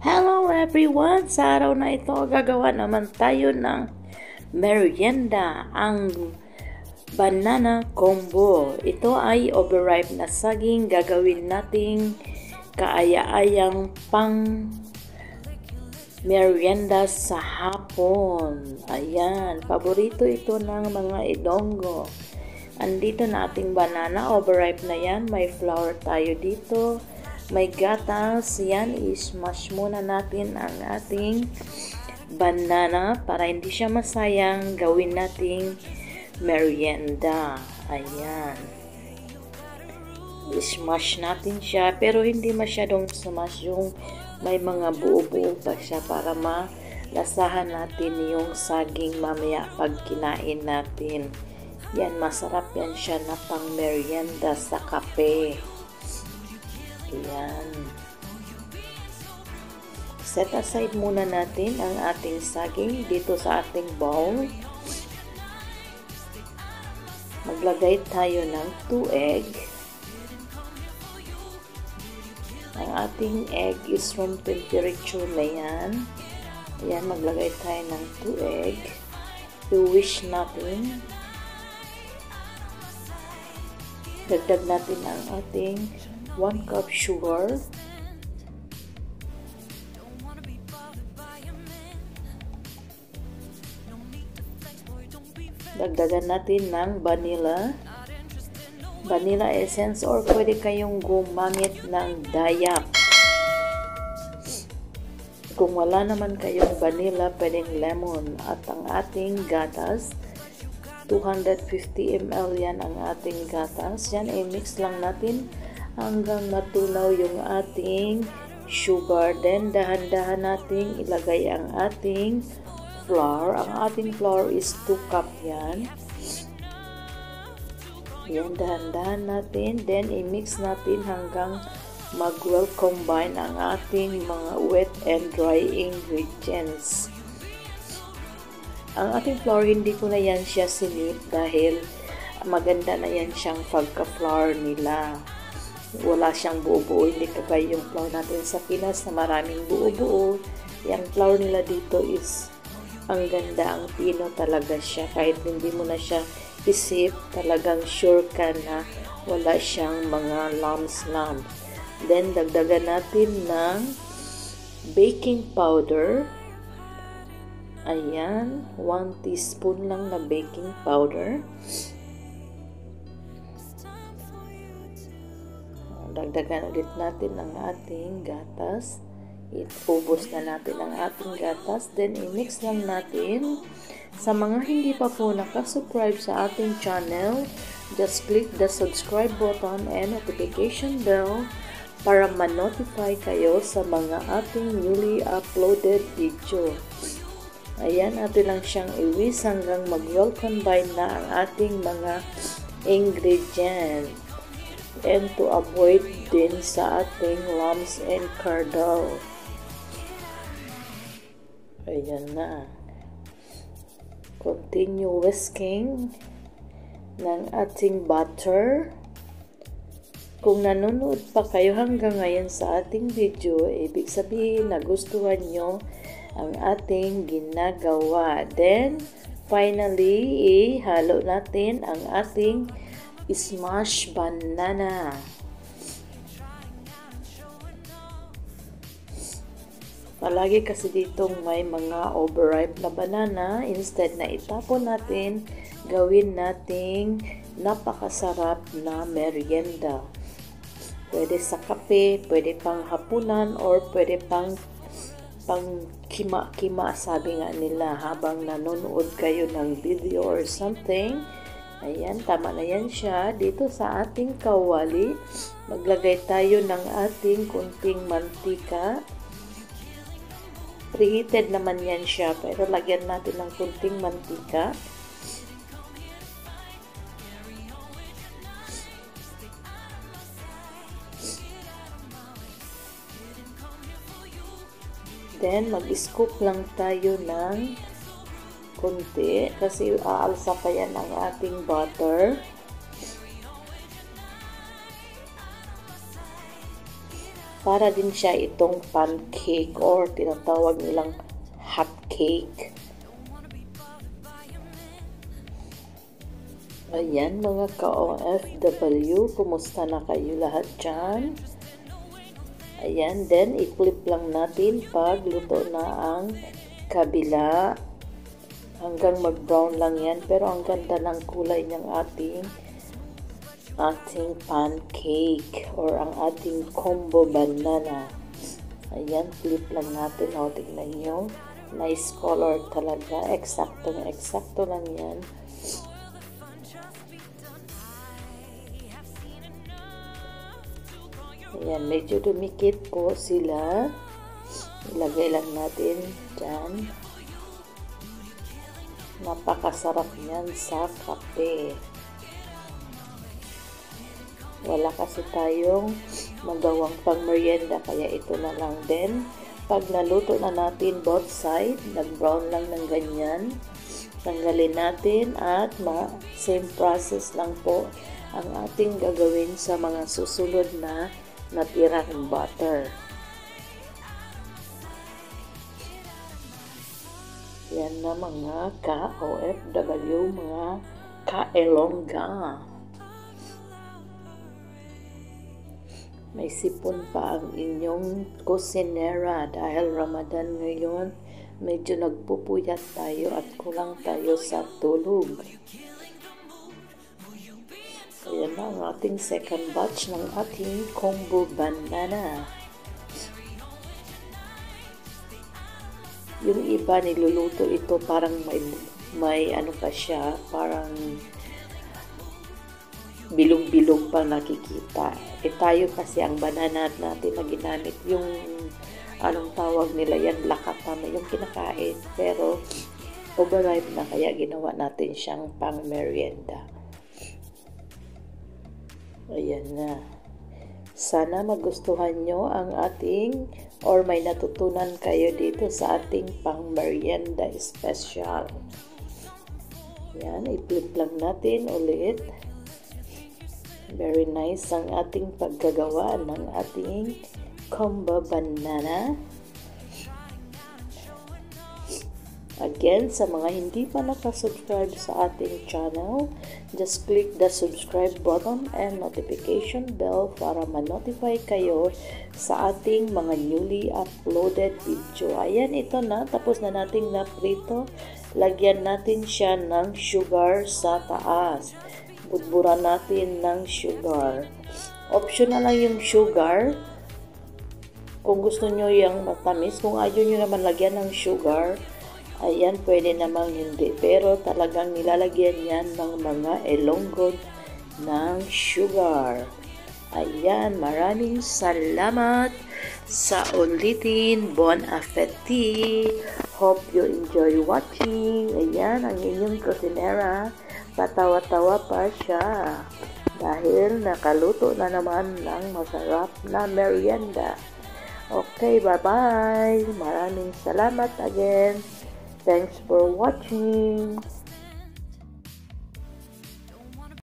Hello everyone! Sa araw na ito, gagawa naman tayo ng merienda, ang banana combo. Ito ay overripe na saging. Gagawin nating kaaya-ayang pang merienda sa hapon. Ayan, paborito ito ng mga idonggo. Andito na ating banana, overripe na yan. May flour tayo dito. May gatas, yan, i-smash muna natin ang ating banana para hindi siya masayang. Gawin nating merienda. Ayan. I-smash natin siya, pero hindi masyadong smash, yung may mga buo-buo pa siya para malasahan natin yung saging mamaya pag kinain natin. Yan, masarap yan siya na pang merienda sa kape. Ayan. Set aside muna natin ang ating saging dito sa ating bowl. Maglagay tayo ng 2 egg. Ang ating egg is room temperature na yan. Ayan, maglagay tayo ng 2 egg. I-whisk natin. Dagdag natin ang ating 1 cup sugar. Dagdagan natin ng vanilla essence, or pwede kayong gumamit ng dayap. Kung wala naman kayong vanilla, pwedeng lemon. At ang ating gatas, 250 ml yan ang ating gatas. Yan, i-mix lang natin hanggang matunaw yung ating sugar. Then, dahan-dahan nating ilagay ang ating flour. Ang ating flour is 2 cup yan. Yan, dahan-dahan natin. Then, i-mix natin hanggang mag-well combine ang ating mga wet and dry ingredients. Ang ating flour, hindi ko na yan siya sinip dahil maganda na yan siyang pagka-flour nila. Wala siyang buo-buo, hindi kagaya yung flour natin sa Pinas na maraming buo-buo. Yung flour nila dito is ang ganda, ang pino talaga siya. Kahit hindi mo na siya isip, talagang sure ka na wala siyang mga lumps. Then, dagdagan natin ng baking powder. Ayan, 1 teaspoon lang na baking powder. Dagdagan ulit natin ang ating gatas. Iubos na natin ang ating gatas. Then, i-mix lang natin. Sa mga hindi pa po nakasubscribe sa ating channel, just click the subscribe button and notification bell para ma-notify kayo sa mga ating newly uploaded video. Ayan, atin lang siyang i-whisk hanggang mag-well combine na ang ating mga ingredients. And to avoid din sa ating lumps and curdle. Ayan na. Continue whisking ng ating butter. Kung nanonood pa kayo hanggang ngayon sa ating video, ibig sabihin na gustuhan nyo ang ating ginagawa. Then, finally, ihalo natin ang ating smash banana. Palagi kasi ditong may mga overripe na banana. Instead na itapon natin, gawin nating napakasarap na merienda. Pwede sa kape, pwede pang hapunan, or pwede pang kima-kima, sabi nga nila, habang nanonood kayo ng video or something. Ayan, tama na yan siya. Dito sa ating kawali, maglagay tayo ng ating kunting mantika. Preheated naman yan siya, pero lagyan natin ng kunting mantika. Then, mag-scoop lang tayo ng kunti kasi aalsa pa yan ang ating butter. Para din siya itong pancake or tinatawag nilang hot cake. Ayan mga ka-OFW, kumusta na kayo lahat dyan? Ayan, then i-flip lang natin pag luto na ang kabila. Hanggang mag-brown lang yan, pero ang ganda ng kulay ng ating pancake or ang ating combo banana. Ayan, flip lang natin. O, tignan nyo. Nice color talaga. Eksakto na eksakto lang yan. Ayan, medyo dumikit po sila. Ilagay lang natin dyan. Napakasarap niyan sa kape. Wala kasi tayong magawang pang merienda, kaya ito na lang din. Pag naluto na natin both side, nag-brown lang ng ganyan, tanggalin natin at same process lang po ang ating gagawin sa mga susunod na natirang butter. Yan na mga ka-OFW, mga ka-Elongga. May sipon pa ang inyong kusinera dahil Ramadan ngayon. Medyo nagpupuyat tayo at kulang tayo sa tulog. Ayan na ang ating second batch ng ating combo banana. Yung iba niluluto ito parang may ano pa siya, parang bilog-bilog pa nakikita. Tayo kasi ang banana natin na ginamit yung anong tawag nila yan, lakatan na yung kinakain. Pero overripe na kaya ginawa natin siyang pang merienda. Ayan na. Sana magustuhan nyo ang ating or may natutunan kayo dito sa ating pang merienda special. Yan, i-flip lang natin ulit. Very nice ang ating paggagawa ng ating combo banana. Again, sa mga hindi pa nakasubscribe sa ating channel, just click the subscribe button and notification bell para ma-notify kayo sa ating mga newly uploaded video. Ayan, ito na. Tapos na nating naprito. Lagyan natin siya ng sugar sa taas. Budburan natin ng sugar. Optional lang yung sugar. Kung gusto nyo yung matamis, kung ayaw nyo naman lagyan ng sugar, ayan, pwede namang hindi. Pero talagang nilalagyan yan ng mga Ilonggo ng sugar. Ayan, maraming salamat sa ulitin. Bon appetit. Hope you enjoy watching. Ayan, ang inyong kusinera. Patawa-tawa pa siya. Dahil nakaluto na naman ng masarap na merienda. Okay, bye-bye. Maraming salamat again. Thanks for watching.